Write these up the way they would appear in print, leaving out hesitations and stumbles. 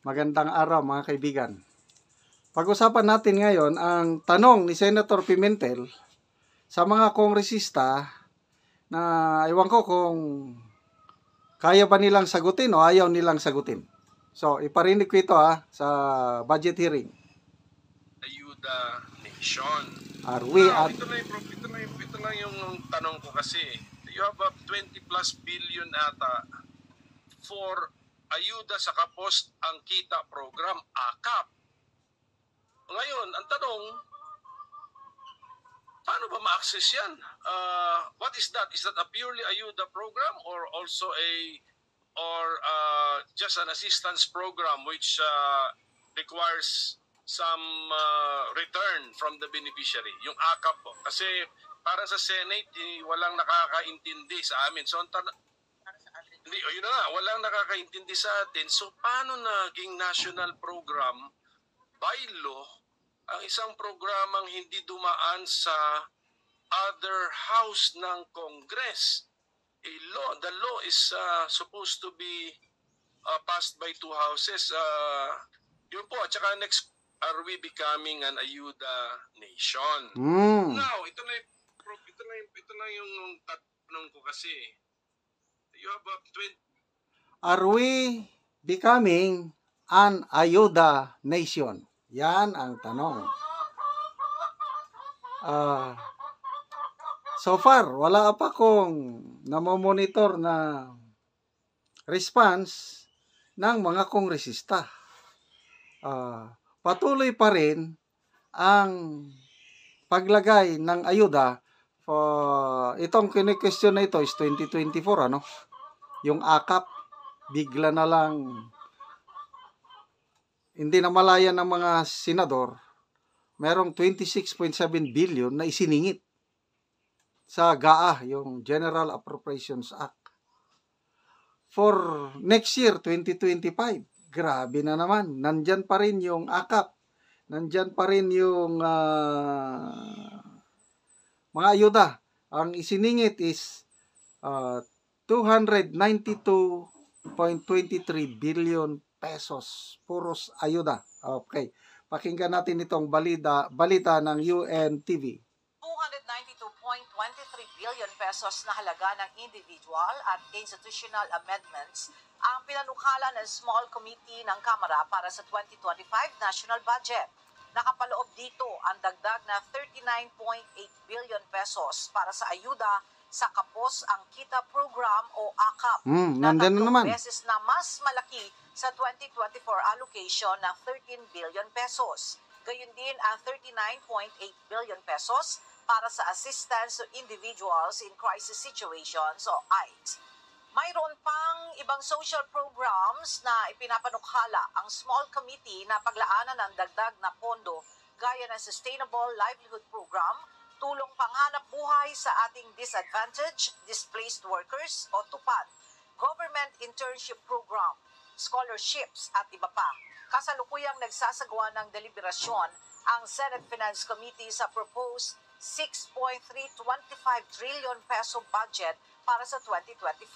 Magandang araw mga kaibigan. Pag-usapan natin ngayon ang tanong ni Senator Pimentel sa mga kongresista na ewan ko kung kaya ba nilang sagutin o ayaw nilang sagutin. So, iparinig ko ito sa budget hearing. Ayuda Nation. Are we Now, at... ito lang yung tanong ko kasi. You have a 20 plus billion ata for ayuda sa kapos ang kita program, AKAP. Ngayon, ang tanong, paano ba ma-access yan? What is that? Is that a purely ayuda program or also just an assistance program which requires some return from the beneficiary? Yung AKAP po. Kasi parang sa Senate, walang nakakaintindi sa amin. So, hindi, yun na nga, walang nakakaintindi sa atin. So, paano naging national program by law ang isang programang hindi dumaan sa other house ng Congress? The law is supposed to be passed by two houses. Yun po, at saka next, are we becoming an ayuda nation? Now, ito na yung tatanong ko kasi. You have a Are we becoming an ayuda nation? Yan ang tanong. So far, wala pa kong namomonitor na response ng mga kongresista. Patuloy pa rin ang paglagay ng ayuda. Itong kini-question na ito is 2024, Yung AKAP, bigla na lang, hindi na malaya ng mga senador, merong 26.7 billion na isiningit sa GAA, yung General Appropriations Act. For next year, 2025, grabe na naman. Nandyan pa rin yung AKAP. Nandyan pa rin yung mga ayuda. Ang isiningit is 292.23 billion pesos. Puros ayuda. Okay. Pakinggan natin itong balita ng UNTV. 292.23 billion pesos na halaga ng individual at institutional amendments ang pinanukala ng Small Committee ng Kamara para sa 2025 National Budget. Nakapaloob dito ang dagdag na 39.8 billion pesos para sa ayuda sa kapos ang kita program o AKAP na tatlong beses na mas malaki sa 2024 allocation ng 13 billion pesos. Gayun din ang 39.8 billion pesos para sa assistance to individuals in crisis situations o AICS. Mayroon pang ibang social programs na ipinapanukhala ang Small Committee na paglaanan ng dagdag na pondo gaya ng Sustainable Livelihood Program, tulong panghanap buhay sa ating disadvantaged, displaced workers o TUPAD, Government Internship Program, scholarships at iba pa. Kasalukuyang nagsasagawa ng deliberasyon ang Senate Finance Committee sa proposed 6.325 trillion peso budget para sa 2025.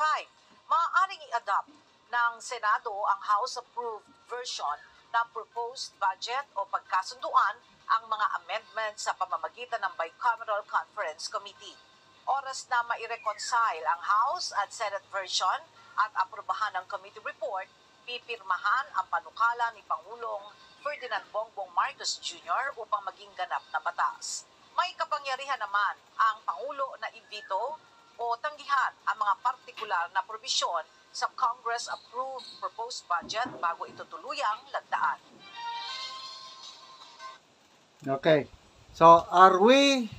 Maaaring i-adopt ng Senado ang House-approved version ng proposed budget o pagkasunduan ang mga amendments sa pamamagitan ng Bicameral Conference Committee. Oras na maireconcile ang House at Senate version at aprobahan ng committee report, pipirmahan ang panukala ni Pangulong Ferdinand Bongbong Marcos Jr. upang maging ganap na batas. May kapangyarihan naman ang Pangulo na ibito o tanggihan ang mga partikular na probisyon sa Congress-approved proposed budget bago ito tuluyang lagdaan. Okay. So, are we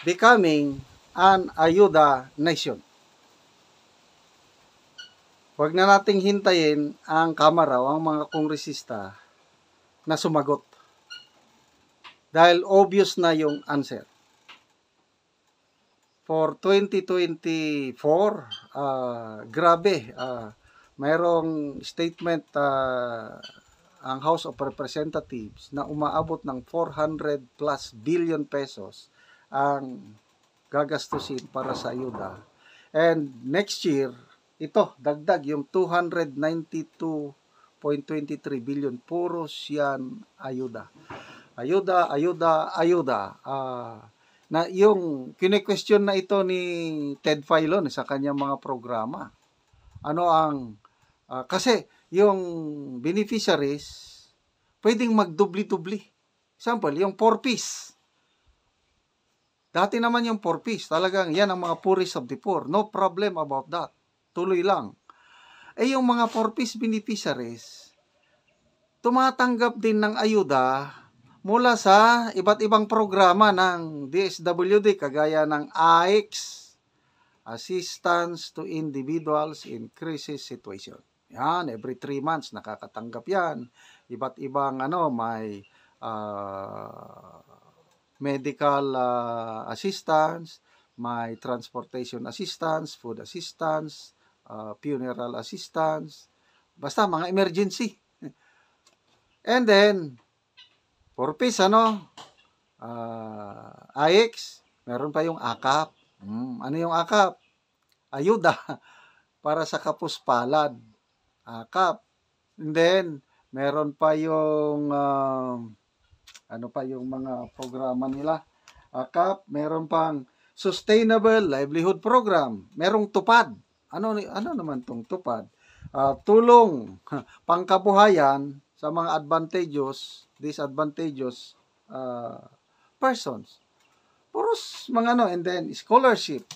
becoming an ayuda nation? Huwag na nating hintayin ang Kamara o ang mga kongresista na sumagot. Dahil obvious na yung answer. For 2024, grabe. Mayroong statement ang House of Representatives na umaabot ng 400 plus billion pesos ang gagastusin para sa ayuda. And next year, ito, dagdag yung 292 2.23 billion. Puros yan ayuda. Ayuda. Na yung kine-question na ito ni Ted Filon sa kanyang mga programa. Ano ang kasi yung beneficiaries pwedeng magdubli-dubli. Example, yung 4-piece. Dati naman yung 4-piece, talagang yan ang mga poorest of the poor. No problem about that. Tuloy lang. Yung mga 4-piece beneficiaries, tumatanggap din ng ayuda mula sa iba't ibang programa ng DSWD kagaya ng AIX, Assistance to Individuals in Crisis Situation. Yan, every 3 months nakakatanggap yan. Iba't ibang may medical assistance, may transportation assistance, food assistance, funeral assistance, basta mga emergency. And then, 4-piece, AIX, meron pa yung AKAP. Ano yung AKAP? Ayuda para sa kapuspalad. AKAP. And then, meron pa yung, yung mga programa nila. AKAP, meron pang Sustainable Livelihood Program. Merong tupad. Ano naman tong tupad? Tulong pangkabuhayan sa mga disadvantageous persons. Puros mga and then scholarship.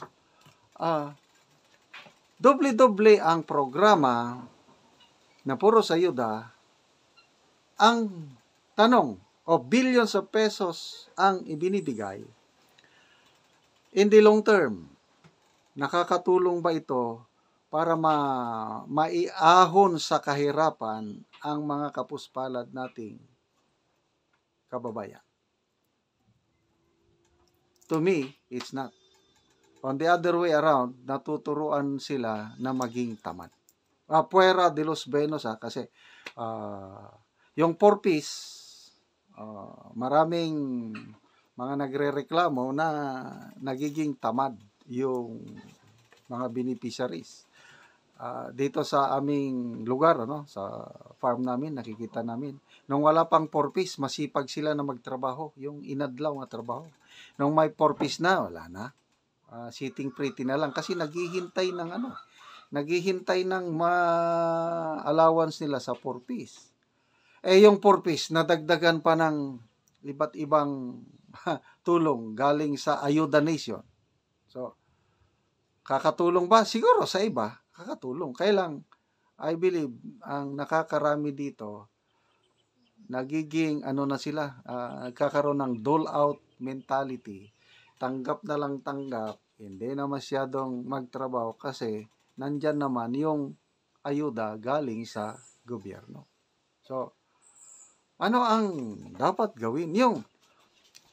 Doble-doble ang programa na puros ayuda. Ang tanong, billions of pesos ang ibinibigay. In the long term, nakakatulong ba ito para maiahon sa kahirapan ang mga kapuspalad nating kababayan? To me, it's not. On the other way around, natuturuan sila na maging tamad. Puwera de los Benos kasi yung 4-piece, maraming mga nagrereklamo na nagiging tamad yung mga beneficiaries. Dito sa aming lugar, sa farm namin, nakikita namin. Nung wala pang 4-piece, masipag sila na magtrabaho. Yung inadlaw na trabaho. Nung may 4-piece na, wala na. Sitting pretty na lang. Kasi naghihintay ng allowance nila sa 4-piece. Yung 4-piece, nadagdagan pa ng iba't ibang tulong galing sa Ayuda Nation. So, kakatulong ba? Siguro sa iba, kakatulong. Kaya lang, I believe, ang nakakarami dito, nagiging, na sila, nagkakaroon ng dole-out mentality. Tanggap na lang tanggap, hindi na masyadong magtrabaho kasi nandyan naman yung ayuda galing sa gobyerno. So, ano ang dapat gawin? Yung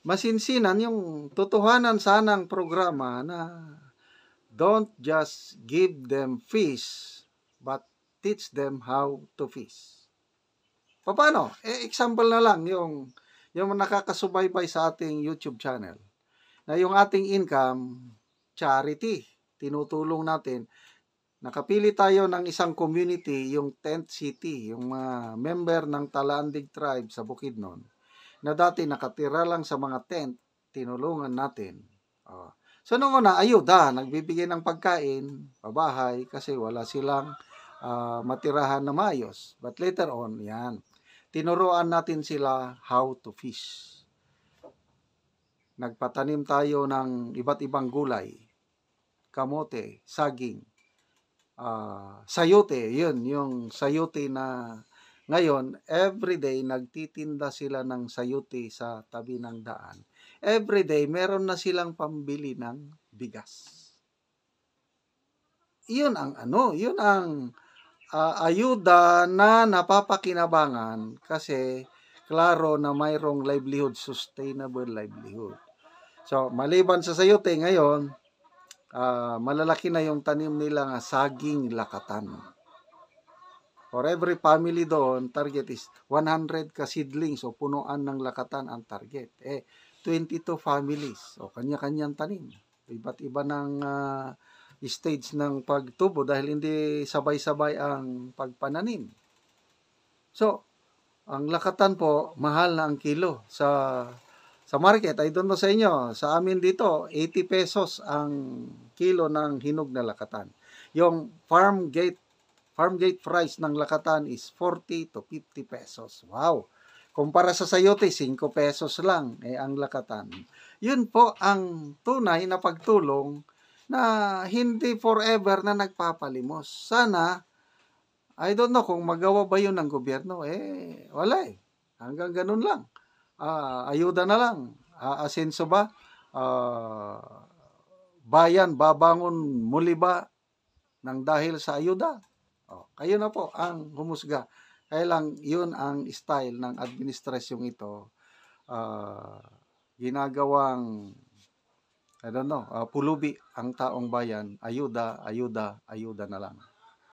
masinsinan, yung totohanan sanang programa na don't just give them fish, but teach them how to fish. Paano? Example na lang, yung nakakasubaybay sa ating YouTube channel, na yung ating income, charity, tinutulong natin. Nakapili tayo ng isang community, yung Tent City, yung mga member ng Talandig Tribe sa Bukidnon, na dati nakatira lang sa mga tent, tinulungan natin. So, noong una, ayuda, nagbibigay ng pagkain, pabahay, kasi wala silang matirahan na maayos. But later on, tinuruan natin sila how to fish. Nagpatanim tayo ng iba't ibang gulay, kamote, saging, sayote, yung sayote na ngayon, everyday nagtitinda sila ng sayote sa tabi ng daan. Everyday, meron na silang pambili ng bigas. Yun ang ayuda na napapakinabangan kasi klaro na mayroong livelihood, sustainable livelihood. So, maliban sa sayote ngayon, malalaki na yung tanim nila nga saging lakatan. For every family doon, target is 100 ka seedlings o punuan ng lakatan ang target. 22 families o kanya-kanyang tanim. Iba't iba ng stage ng pagtubo dahil hindi sabay-sabay ang pagpananim. So, ang lakatan po, mahal na ang kilo sa market. I don't know sa inyo, sa amin dito, 80 pesos ang kilo ng hinog na lakatan. Yung farm gate price ng lakatan is 40 to 50 pesos. Wow! Kumpara sa sayote, 5 pesos lang ang lakatan. Yun po ang tunay na pagtulong na hindi forever na nagpapalimos. Sana, I don't know kung magawa ba yun ng gobyerno. Wala eh. Hanggang ganun lang. Ayuda na lang. Asenso ba? Bayan, babangon muli ba nang dahil sa ayuda? Kayo na po ang humusga. Kaya lang, yun ang style ng administrasyong ito. Ginagawang, I don't know, pulubi ang taong bayan. Ayuda, ayuda, ayuda na lang.